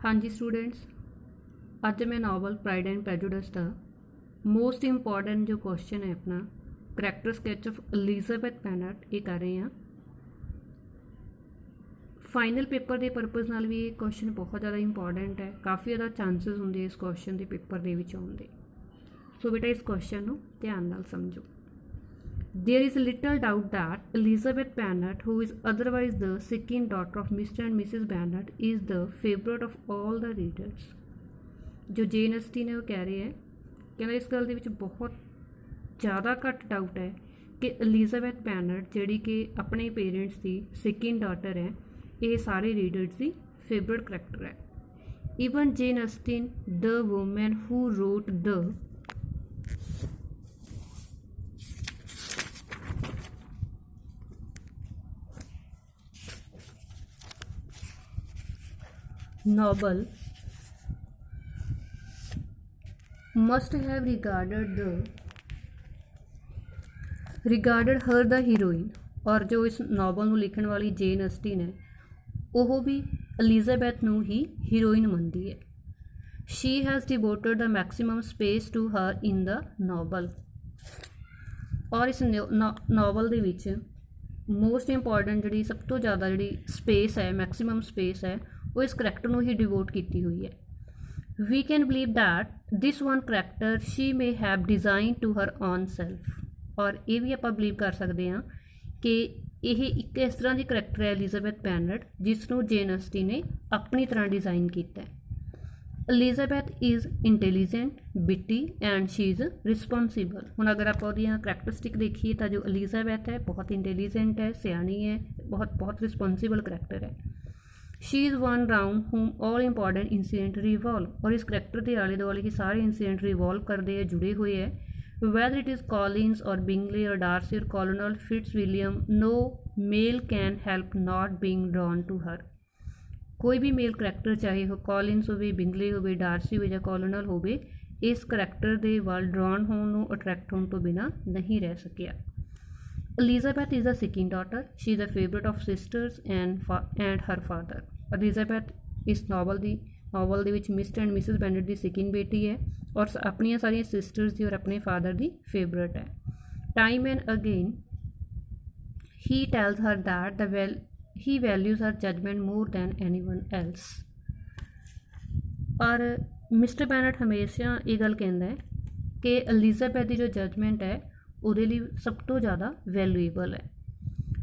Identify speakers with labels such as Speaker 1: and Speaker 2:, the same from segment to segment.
Speaker 1: हाँ जी स्टूडेंट्स, अज मैं novel pride and prejudice का मोस्ट इंपॉर्टेंट जो क्वेश्चन है अपना character sketch of Elizabeth Bennett ये कर रहे हैं। फाइनल पेपर के परपज़ नाल भी ये क्वेश्चन बहुत ज़्यादा इंपॉर्टेंट है, काफ़ी ज़्यादा चांसिस होंगे इस क्वेश्चन के पेपर के विच आउण दे। सो बेटा इस क्वेश्चन को ध्यान नाल समझो। There is little doubt that Elizabeth Bennet, who is otherwise the second daughter of Mr. and Mrs. Bennet, is the favourite of all the readers। जो जेन अस्टी ने वो कह रहे हैं, कहना इस गल के बहुत ज़्यादा घट डाउट है कि एलिजाबैथ बैनट जिहड़ी कि अपने पेरेंट्स की सेकेंड डॉटर है, ये सारे रीडर्स की फेवरेट करैक्टर है। Even Jane Austen the woman who wrote the novel must have regarded her the heroine। और जो इस नॉवल ਨੂੰ लिखण वाली जेन अस्टिन है ਉਹ भी एलिजाबैथ ਨੂੰ ही हीरोइन ਮੰਨਦੀ है। she has devoted the maximum space to her in the novel। और इस नॉवल ਦੇ ਵਿੱਚ मोस्ट इंपॉर्टेंट जी सब तो ज़्यादा जी स्पेस है, मैक्सीमम स्पेस है, वो इस करैक्टर ਨੂੰ ही डिवोट की हुई है। We can believe that this one character she may have design to her own self. और ये भी आप बिलीव कर सकते हैं कि यह एक इस तरह की करैक्टर है एलिजाबैथ बैनट जिसनों जेन अस्टिन ने अपनी तरह डिज़ाइन किया है। एलिजाबैथ इज़ इंटैलीजेंट, बिटी एंड शी इज़ रिस्पोंसिबल। हुण अगर आप करैक्टरिस्टिक देखिए तो जो एलिजाबैथ है बहुत इंटैलीजेंट है, सियाणी है, बहुत रिस्पोंसिबल करैक्टर है। She is one round home all important incident revolve. और इस करैक्टर के आले दुआले ही सारे इंसीडेंट रिवॉल्व करते हैं, जुड़े हुए हैं। वैदर इट इज़ कॉलिंस और बिंगले और डार्सी और colonel Fitzwilliam, no male can help not being drawn to her. कोई भी मेल करैक्टर चाहे वो कॉलिंस हो, बिंगले हो, डार्सी हो या कॉलोनल हो, इस करैक्टर के वाल ड्रॉन होने अट्रैक्ट होने तो बिना नहीं रह सकिया। Elizabeth is the second daughter, she is the favourite of sisters and her father. Elizabeth इस नॉवल के मिस्टर एंड मिसिज बेनेट की सेकेंड बेटी है और अपन सारिया सिस्टर्स की और अपने फादर की फेवरेट है। Time and again he tells her that the he values her judgement more than anyone else. और मिस्टर बैनट हमेशा ये गल कहता है कि एलिजाबैथ की जो जजमेंट है उसदे लिए सब तो ज़्यादा वैल्यूएबल है।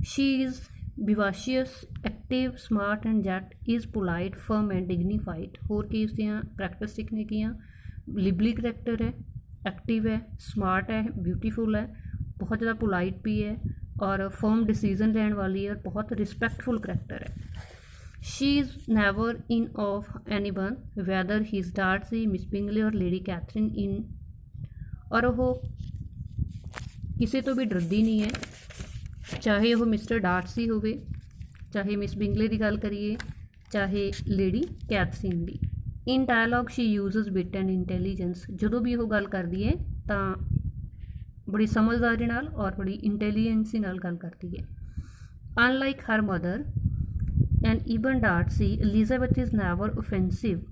Speaker 1: She is vivacious, active, smart and yet is polite, firm and dignified. होर की उसदियाँ करैक्टरिस्टिक ने किया, लिबली करैक्टर है, एक्टिव है, स्मार्ट है, ब्यूटीफुल है, बहुत ज़्यादा पोलाइट भी है और फर्म डिसीजन लैन वाली है और बहुत रिस्पैक्टफुल करैक्टर है। She is never in of anyone whether he is Darcy, miss Bingley और लेडी कैथरीन इन। और वो किसी तो भी डरती नहीं है, चाहे वह मिस्टर डार्सी हो, चाहे मिस बिंगले की गल करिए, चाहे लेडी कैथरीन की। In dialogue she uses wit and intelligence. जो भी वह गल करती है तो बड़ी समझदारी नाल और बड़ी इंटैलीजेंसी नाल गल करती है। Unlike her mother and even Darcy, Elizabeth is never offensive.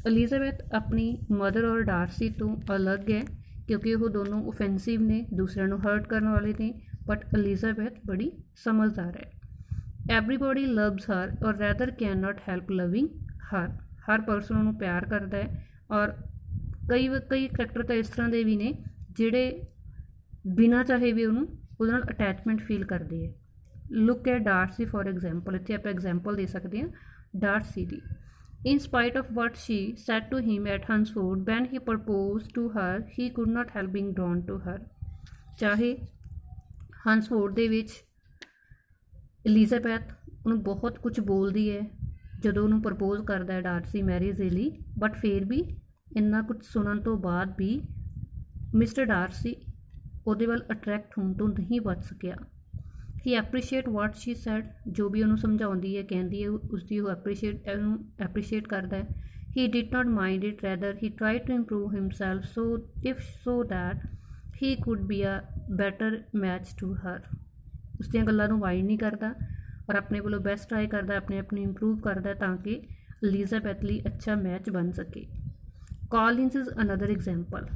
Speaker 1: Elizabeth अपनी मदर और डार्सी तो अलग है क्योंकि वो दोनों ऑफेंसिव ने, दूसरों को हर्ट करने वाले ने, बट एलिजाबैथ बड़ी समझदार है। एवरीबॉडी लव्स हर और rather can not help loving her. हर परसन उन्होंने प्यार करता है और कई करैक्टर तो इस तरह के भी ने जिहड़े बिना चाहे भी उन्होंने अटैचमेंट फील करते हैं। Look at Darcy for example, इतने आप एग्जाम्पल दे सकते हैं डार्सी की। In spite of what she said to him at Hunsford when he proposed to her, he could not help being drawn to her। चाहे हंसफोर्ड दे विच Elizabeth उन्हें बहुत कुछ बोलती है जो उन्होंने प्रपोज करता है डार्सी मैरिज के लिए, बट फिर भी इन्ना कुछ सुनने तो बाद भी मिस्टर डार्सी उहदे वाल अट्रैक्ट होने तो नहीं बच सकिया। ही एप्रीशिएट वाट शी सैड, जो भी उन्होंने समझाती है, कहती है, उसकी वो एप्रीशिएट करता है। He did not mind it, rather he try to improve himself so that he could be a better match to her. उसदियां गल्लां नूं माइंड नहीं करता, और अपने वालों बेस्ट ट्राई करता है, अपने आप को इंप्रूव करता है ताकि एलिजाबैथ लिए अच्छा मैच बन सके। Collins is another example.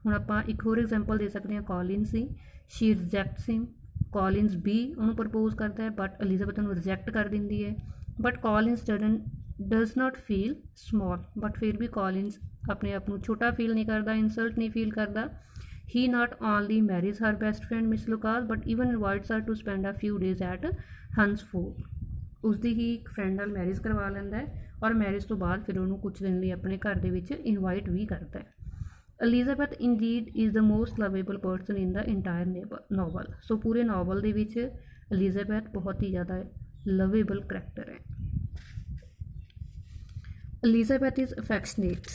Speaker 1: ਹੁਣ ਆਪਾਂ ਇੱਕ ਹੋਰ ਐਗਜ਼ਾਮਪਲ ਦੇ ਸਕਦੇ ਹਾਂ ਕੌਲਿਨਸ ਦੀ। ਸ਼ੀ ਰਿਜੈਕਟਸ ਹਿਮ। ਕੌਲਿਨਸ ਵੀ ਉਹਨੂੰ ਪ੍ਰਪੋਜ਼ ਕਰਦਾ ਹੈ ਬਟ ਐਲਿਜ਼ਾਬੈਥ ਉਹਨੂੰ ਰਿਜੈਕਟ ਕਰ ਦਿੰਦੀ ਹੈ। But Collins does not feel small, but ਫਿਰ ਵੀ ਕੌਲਿਨਸ ਆਪਣੇ ਆਪ ਨੂੰ ਛੋਟਾ ਫੀਲ ਨਹੀਂ ਕਰਦਾ, ਇਨਸਲਟ ਨਹੀਂ ਫੀਲ ਕਰਦਾ। He not only marries her best friend miss Lucas but even invites her to spend a few days at Hunsford. ਉਸਦੀ ਹੀ ਇੱਕ ਫਰੈਂਡ ਨਾਲ ਮੈਰਿਜ ਕਰਵਾ ਲੈਂਦਾ ਹੈ ਔਰ ਮੈਰਿਜ ਤੋਂ ਬਾਅਦ ਫਿਰ ਉਹਨੂੰ ਕੁਛ ਦਿਨ ਲਈ ਆਪਣੇ ਘਰ ਦੇ ਵਿੱਚ ਇਨਵਾਈਟ ਵੀ ਕਰਦਾ ਹੈ। Elizabeth indeed is the most lovable person in the entire novel. So पूरे नॉवल ਦੇ ਵਿੱਚ एलिजाबैथ बहुत ही ज़्यादा लवेबल करैक्टर है। Elizabeth is affectionate.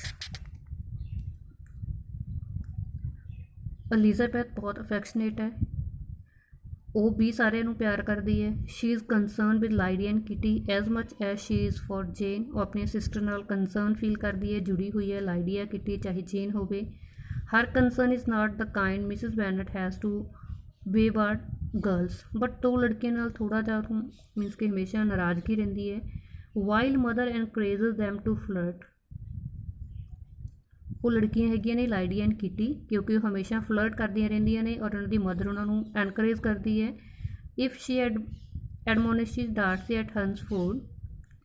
Speaker 1: एलिजाबैथ बहुत अफेक्शनेट है, ਉਹ ਵੀ ਸਾਰਿਆਂ ਨੂੰ ਪਿਆਰ ਕਰਦੀ ਹੈ। She is concern with Lydia and Kitty as much as she is for Jane. ਉਹ ਆਪਣੀ ਸਿਸਟਰ ਨਾਲ ਕੰਸਰਨ ਫੀਲ ਕਰਦੀ ਹੈ, ਜੁੜੀ ਹੋਈ ਹੈ, ਲਾਈਡੀ ਹੈ, ਕਿਟੀ ਚਾਹੇ ਜੇਨ ਹੋਵੇ। Her concern is not the kind Mrs Bennet has to wayward girls. But ਉਹ ਲੜਕੀਆਂ ਨਾਲ ਥੋੜ੍ਹਾ ਜਿਹਾ ਮੀਨਸ ਕਿ ਹਮੇਸ਼ਾ ਨਾਰਾਜ਼ਗੀ ਰਹਿੰਦੀ ਹੈ। While mother encourages them to flirt. ਉਹ ਲੜਕੀਆਂ ਹੈਗੀਆਂ ਨੇ ਲਾਈਡੀ ਐਂਡ ਕਿਟੀ, ਕਿਉਂਕਿ ਉਹ ਹਮੇਸ਼ਾ ਫਲਰਟ ਕਰਦੀਆਂ ਰਹਿੰਦੀਆਂ ਨੇ ਔਰ ਉਹਨਾਂ ਦੀ ਮਦਰ ਉਹਨਾਂ ਨੂੰ ਐਨਕਰੇਜ ਕਰਦੀ ਹੈ। If she admonishes Darcy at Hunsford,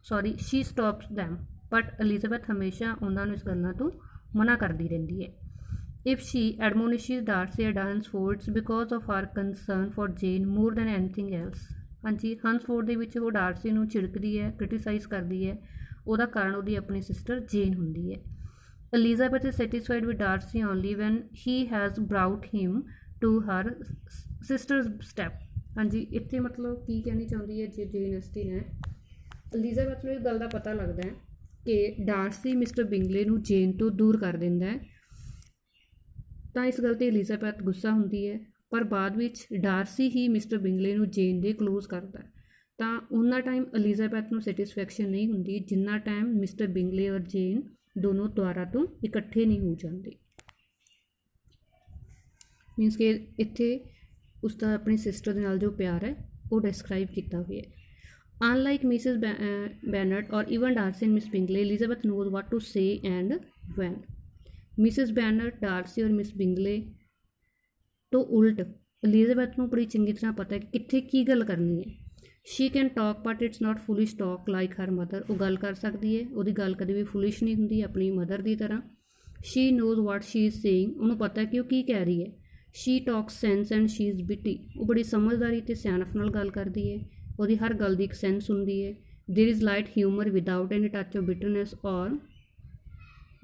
Speaker 1: sorry she stops them, but Elizabeth ਹਮੇਸ਼ਾ ਉਹਨਾਂ ਨੂੰ ਇਸ ਗੱਲਾਂ ਤੋਂ ਮਨਾ ਕਰਦੀ ਰਹਿੰਦੀ ਹੈ। If she admonishes Darcy at Hunsford's because of her concern for Jane more than anything else. ਹਾਂਜੀ, ਹੰਸਫੋਰਡ ਦੇ ਵਿੱਚ ਉਹ ਡਾਰਸੀ ਨੂੰ ਝਿੜਕਦੀ ਹੈ, ਕ੍ਰਿਟੀਸਾਈਜ਼ ਕਰਦੀ ਹੈ, ਉਹਦਾ ਕਾਰਨ ਉਹਦੀ ਆਪਣੀ ਸਿਸਟਰ ਜੇਨ ਹੁੰਦੀ ਹੈ। Elizabeth is satisfied with Darcy only when he has brought him to her sister's step। ਹਾਂਜੀ, ਇੱਥੇ ਮਤਲਬ ਕੀ ਕਹਿਣੀ ਚਾਹੁੰਦੀ ਹੈ ਜੇ ਜੇਨ ਆਸਟਿਨ ਹੈ, ਐਲਿਜ਼ਾਬੈਥ ਨੂੰ ਇਸ ਗੱਲ ਦਾ ਪਤਾ ਲੱਗਦਾ ਹੈ ਕਿ ਡਾਰਸੀ ਮਿਸਟਰ ਬਿੰਗਲੇ ਨੂੰ ਜੇਨ ਤੋਂ ਦੂਰ ਕਰ ਦਿੰਦਾ ਹੈ, ਤਾਂ ਇਸ ਗੱਲ 'ਤੇ ਐਲਿਜ਼ਾਬੈਥ ਗੁੱਸਾ ਹੁੰਦੀ ਹੈ। ਪਰ ਬਾਅਦ ਵਿੱਚ ਡਾਰਸੀ ਹੀ ਮਿਸਟਰ ਬਿੰਗਲੇ ਨੂੰ ਜੇਨ ਦੇ ਕਲੋਜ਼ ਕਰਦਾ ਹੈ, ਤਾਂ ਉਹਨਾਂ ਟਾਈਮ ਐਲਿਜ਼ਾਬੈਥ ਨੂੰ ਸੈਟਿਸਫੈਕਸ਼ਨ ਨਹੀਂ ਹੁੰਦੀ ਜਿੰਨਾ ਟਾਈਮ ਮਿਸਟਰ ਬਿੰਗਲੇ ਔਰ ਜੇਨ ਦੋਨੋਂ ਦੁਆਰਾ ਤੋਂ ਇਕੱਠੇ ਨਹੀਂ ਹੋ ਜਾਂਦੇ। ਮੀਨਸ ਕਿ ਇੱਥੇ ਉਸਦਾ ਆਪਣੀ ਸਿਸਟਰ ਦੇ ਨਾਲ ਜੋ ਪਿਆਰ ਹੈ ਉਹ ਡਿਸਕ੍ਰਾਈਬ ਕੀਤਾ ਹੋਇਆ ਹੈ। Unlike Mrs Bennet or even Darcy and miss Bingley, Elizabeth knows what to say and when. Mrs Bennet, Darcy ਔਰ ਮਿਸ ਬਿੰਗਲੇ ਤੋਂ ਉਲਟ ਐਲਿਜ਼ਾਬੈਥ ਨੂੰ ਬੜੀ ਚੰਗੀ ਤਰ੍ਹਾਂ ਪਤਾ ਹੈ ਕਿ ਕਿੱਥੇ ਕੀ ਗੱਲ ਕਰਨੀ ਹੈ। She can talk but it's not foolish talk like her mother. ਉਹ ਗੱਲ ਕਰ ਸਕਦੀ ਹੈ, ਉਹਦੀ ਗੱਲ ਕਦੇ ਵੀ ਫੁਲਿਸ਼ ਨਹੀਂ ਹੁੰਦੀ ਆਪਣੀ ਮਦਰ ਦੀ ਤਰ੍ਹਾਂ। She knows what she is saying. ਉਹਨੂੰ ਪਤਾ ਹੈ ਕਿ ਉਹ ਕੀ ਕਹਿ ਰਹੀ ਹੈ। She talks sense and she is witty. ਉਹ ਬੜੀ ਸਮਝਦਾਰੀ ਅਤੇ ਸਿਆਣਪ ਨਾਲ ਗੱਲ ਕਰਦੀ ਹੈ, ਉਹਦੀ ਹਰ ਗੱਲ ਦੀ ਇੱਕ ਸੈਂਸ ਹੁੰਦੀ ਹੈ। There is light humour without any touch of bitterness or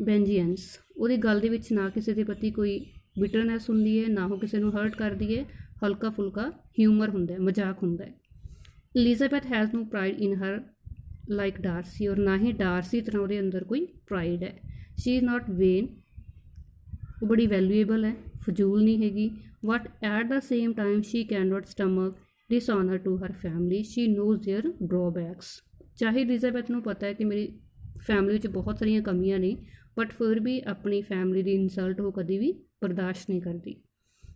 Speaker 1: vengeance. ਉਹਦੀ ਗੱਲ ਦੇ ਵਿੱਚ ਨਾ ਕਿਸੇ ਦੇ ਪ੍ਰਤੀ ਕੋਈ ਬਿਟਰਨੈਸ ਹੁੰਦੀ ਹੈ, ਨਾ ਉਹ ਕਿਸੇ ਨੂੰ ਹਰਟ ਕਰਦੀ ਹੈ, ਹਲਕਾ ਫੁਲਕਾ ਹਿਊਮਰ ਹੁੰਦਾ ਹੈ, ਮਜ਼ਾਕ ਹੁੰਦਾ ਹੈ। Elizabeth has no pride in her like Darcy. ਔਰ ਨਾ ਹੀ ਡਾਰਸੀ ਤਰ੍ਹਾਂ ਉਹਦੇ ਅੰਦਰ ਕੋਈ ਪ੍ਰਾਈਡ ਹੈ। She is not vain. ਉਹ ਬੜੀ ਵੈਲਿਊਏਬਲ ਹੈ, ਫਜ਼ੂਲ ਨਹੀਂ ਹੈਗੀ। But at the same time she can not stomach dishonour to her family. She knows their drawbacks. ਚਾਹੇ ਐਲਿਜ਼ਾਬੈਥ ਨੂੰ ਪਤਾ ਹੈ ਕਿ ਮੇਰੀ ਫੈਮਿਲੀ ਵਿੱਚ ਬਹੁਤ ਸਾਰੀਆਂ ਕਮੀਆਂ ਨੇ, ਬਟ ਫਿਰ ਵੀ ਆਪਣੀ ਫੈਮਿਲੀ ਦੀ ਇਨਸਲਟ ਉਹ ਕਦੀ ਵੀ ਬਰਦਾਸ਼ਤ ਨਹੀਂ ਕਰਦੀ।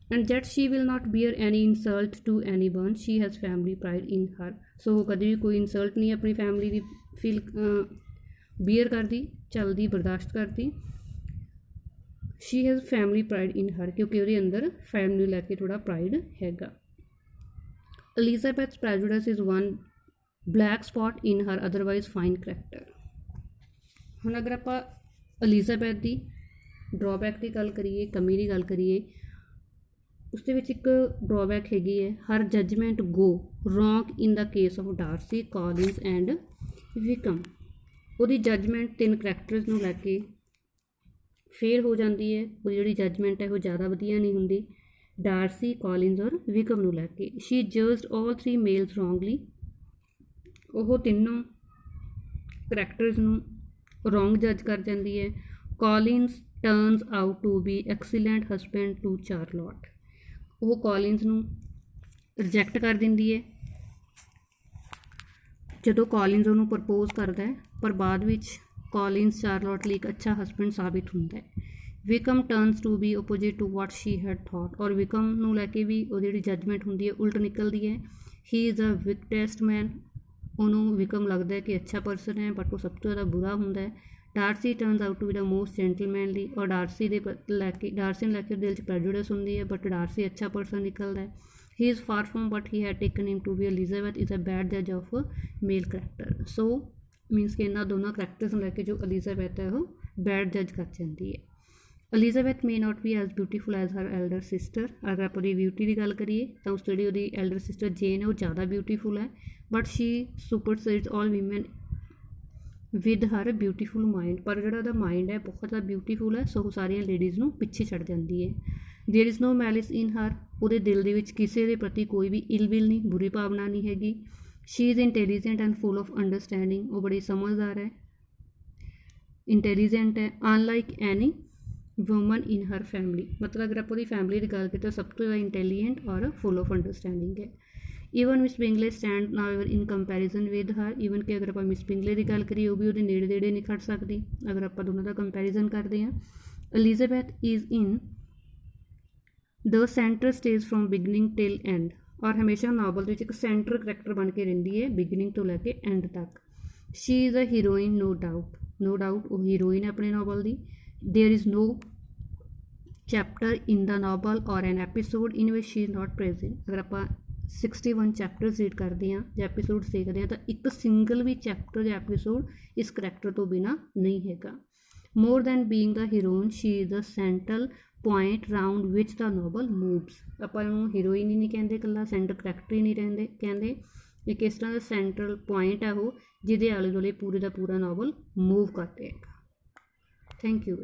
Speaker 1: and that she will not bear any insult to anyone, she has family pride in her। so ਕਦੇ ਵੀ ਕੋਈ ਇਨਸਲਟ ਨਹੀਂ ਆਪਣੀ ਫੈਮਿਲੀ ਦੀ ਫੀਲ ਬੀਅਰ ਕਰਦੀ, ਚੱਲਦੀ, ਬਰਦਾਸ਼ਤ ਕਰਦੀ। she has family pride in her ਕਿਉਂਕਿ ਉਹਦੇ ਅੰਦਰ ਫੈਮਿਲੀ ਨੂੰ ਲੈ ਕੇ ਥੋੜ੍ਹਾ ਪ੍ਰਾਈਡ ਹੈਗਾ। Elizabeth's prejudice is one black spot in her otherwise fine character। ਹੁਣ ਅਗਰ ਆਪਾਂ ਐਲਿਜ਼ਾਬੈਥ ਦੀ ਡਰੋਬੈਕ ਦੀ ਗੱਲ ਕਰੀਏ, ਕਮੀ ਦੀ ਗੱਲ ਕਰੀਏ, ਉਸ ਦੇ ਵਿੱਚ ਇੱਕ ਡਰੋਬੈਕ ਹੈਗੀ ਹੈ, her judgement go wrong in the case of Darcy, Collins and Wickham. ਉਹਦੀ ਜੱਜਮੈਂਟ ਤਿੰਨ ਕਰੈਕਟਰਸ ਨੂੰ ਲੈ ਕੇ ਫੇਲ ਹੋ ਜਾਂਦੀ ਹੈ। ਉਹਦੀ ਜਿਹੜੀ ਜੱਜਮੈਂਟ ਹੈ ਉਹ ਜ਼ਿਆਦਾ ਵਧੀਆ ਨਹੀਂ ਹੁੰਦੀ ਡਾਰਸੀ, ਕੌਲਿਨਸ ਔਰ ਵਿਕਮ ਨੂੰ ਲੈ ਕੇ। She judged all three males wrongly. ਉਹ ਤਿੰਨੋਂ ਕਰੈਕਟਰਸ ਨੂੰ ਰੋਂਗ ਜੱਜ ਕਰ ਜਾਂਦੀ ਹੈ। Collins turns out to be excellent husband to Charlotte. ਉਹ ਕੌਲਿਨਸ ਨੂੰ ਰਿਜੈਕਟ ਕਰ ਦਿੰਦੀ ਹੈ ਜਦੋਂ ਕੌਲਿਨਸ ਉਹਨੂੰ ਪ੍ਰਪੋਜ਼ ਕਰਦਾ ਹੈ, ਪਰ ਬਾਅਦ ਵਿੱਚ ਕੌਲਿਨਸ ਚਾਰਲੋਟ ਲਈ ਇੱਕ ਅੱਛਾ ਹਸਬੈਂਡ ਸਾਬਿਤ ਹੁੰਦਾ ਹੈ। Wickham turns to be opposite to what she had thought. ਔਰ ਵਿਕਮ ਨੂੰ ਲੈ ਕੇ ਵੀ ਉਹਦੀ ਜਿਹੜੀ ਜੱਜਮੈਂਟ ਹੁੰਦੀ ਹੈ ਉਲਟ ਨਿਕਲਦੀ ਹੈ। ਹੀ ਇਜ਼ ਅ ਵਿਕਟੈਸਟ ਮੈਨ। ਉਹਨੂੰ ਵਿਕਰਮ ਲੱਗਦਾ ਹੈ ਕਿ ਅੱਛਾ ਪਰਸਨ ਹੈ, ਬਟ ਉਹ ਸਭ ਤੋਂ ਜ਼ਿਆਦਾ ਬੁਰਾ ਹੁੰਦਾ ਹੈ। Darcy turns out to be the most gentlemanly, ਔਰ ਡਾਰਸੀ ਨੂੰ ਲੈ ਕੇ ਦਿਲ 'ਚ ਪ੍ਰੈਜੂਡਿਸ ਹੁੰਦੀ ਹੈ, ਬਟ ਡਾਰਸੀ ਅੱਛਾ ਪਰਸਨ ਨਿਕਲਦਾ ਹੈ। He is far from but he had taken him to be Elizabeth is a bad ਜੱਜ of male character. So means ਕਿ ਇਹਨਾਂ ਦੋਨਾਂ ਕਰੈਕਟਰਸ ਨੂੰ ਲੈ ਕੇ ਜੋ ਐਲਿਜ਼ਾਬੈਥ ਹੈ ਉਹ ਬੈਡ ਜੱਜ ਕਰ ਜਾਂਦੀ ਹੈ। Elizabeth may not be as beautiful as her elder sister. ਅਗਰ ਆਪਾਂ ਉਹਦੀ ਬਿਊਟੀ ਦੀ ਗੱਲ ਕਰੀਏ ਤਾਂ ਉਸ ਜਿਹੜੀ ਉਹਦੀ ਐਲਡਰ ਸਿਸਟਰ ਜੇਨ ਹੈ ਉਹ ਜ਼ਿਆਦਾ ਬਿਊਟੀਫੁਲ ਹੈ, but she supersedes all women with her beautiful mind. ਪਰ ਜਿਹੜਾ ਉਹਦਾ ਮਾਈਂਡ ਹੈ ਬਹੁਤ ਜ਼ਿਆਦਾ ਬਿਊਟੀਫੁਲ ਹੈ, ਸੋ ਉਹ ਸਾਰੀਆਂ ਲੇਡੀਜ਼ ਨੂੰ ਪਿੱਛੇ ਛੱਡ ਜਾਂਦੀ ਹੈ। ਦੇਅਰ ਇਜ਼ ਨੋ ਮੈਲਿਸ ਇਨ ਹਰ, ਉਹਦੇ ਦਿਲ ਦੇ ਵਿੱਚ ਕਿਸੇ ਦੇ ਪ੍ਰਤੀ ਕੋਈ ਵੀ ਇਲ ਵਿਲ ਨਹੀਂ, ਬੁਰੀ ਭਾਵਨਾ ਨਹੀਂ ਹੈਗੀ। She is intelligent and full of understanding, ਉਹ ਬੜੀ ਸਮਝਦਾਰ ਹੈ, ਇੰਟੈਲੀਜੈਂਟ ਹੈ। ਅਨਲਾਈਕ ਐਨੀ ਵੂਮਨ ਇਨ ਹਰ ਫੈਮਿਲੀ, ਮਤਲਬ ਅਗਰ ਆਪਾਂ ਉਹਦੀ ਫੈਮਿਲੀ ਦੀ ਗੱਲ ਕਰੀਏ ਤਾਂ ਸਭ ਤੋਂ ਜ਼ਿਆਦਾ ਇੰਟੈਲੀਜੈਂਟ ਔਰ ਫੁੱਲ ਆਫ ਅੰਡਰਸਟੈਂਡਿੰਗ ਹੈ। Even Miss Bingley stand now in comparison with her, even ਕਿ ਅਗਰ ਆਪਾਂ ਮਿਸ ਬਿੰਗਲੇ ਦੀ ਗੱਲ ਕਰੀਏ ਉਹ ਵੀ ਉਹਦੇ ਨੇੜੇ ਨਹੀਂ ਖੜ ਸਕਦੀ ਅਗਰ ਆਪਾਂ ਦੋਨਾਂ ਦਾ ਕੰਪੈਰੀਜ਼ਨ ਕਰਦੇ ਹਾਂ। Elizabeth is in the centre stage from beginning till and, ਔਰ ਹਮੇਸ਼ਾ ਨਾਵਲ ਦੇ ਵਿੱਚ ਇੱਕ ਸੈਂਟਰ ਕਰੈਕਟਰ ਬਣ ਕੇ ਰਹਿੰਦੀ ਹੈ ਬਿਗਨਿੰਗ ਤੋਂ ਲੈ ਕੇ ਐਂਡ ਤੱਕ। She is a heroine, no doubt ਉਹ ਹੀਰੋਇਨ ਹੈ ਆਪਣੇ ਨਾਵਲ ਦੀ। There is no chapter in the novel ਔਰ an episode in which she is not present. ਅਗਰ ਆਪਾਂ 61 ਚੈਪਟਰਸ ਰੀਡ ਕਰਦੇ ਹਾਂ ਜਾਂ ਐਪੀਸੋਡਸ ਦੇਖਦੇ ਹਾਂ ਤਾਂ ਇੱਕ ਸਿੰਗਲ ਵੀ ਚੈਪਟਰ ਜਾਂ ਐਪੀਸੋਡ ਇਸ ਕਰੈਕਟਰ ਤੋਂ ਬਿਨਾਂ ਨਹੀਂ ਹੈਗਾ। More than being the heroine she is the central point round which the novel moves. ਆਪਾਂ ਇਹਨੂੰ ਹੀਰੋਇਨ ਹੀ ਨਹੀਂ ਕਹਿੰਦੇ, ਇਕੱਲਾ ਸੈਂਟਰ ਕਰੈਕਟਰ ਹੀ ਨਹੀਂ ਕਹਿੰਦੇ, ਇਹ ਕਿਸ ਤਰ੍ਹਾਂ ਦਾ ਸੈਂਟਰਲ ਪੁਆਇੰਟ ਹੈ ਉਹ ਜਿਹਦੇ ਆਲੇ ਦੁਆਲੇ ਪੂਰੇ ਦਾ ਪੂਰਾ ਨਾਵਲ ਮੂਵ ਕਰਦੇ ਹੈਗਾ। Thank you.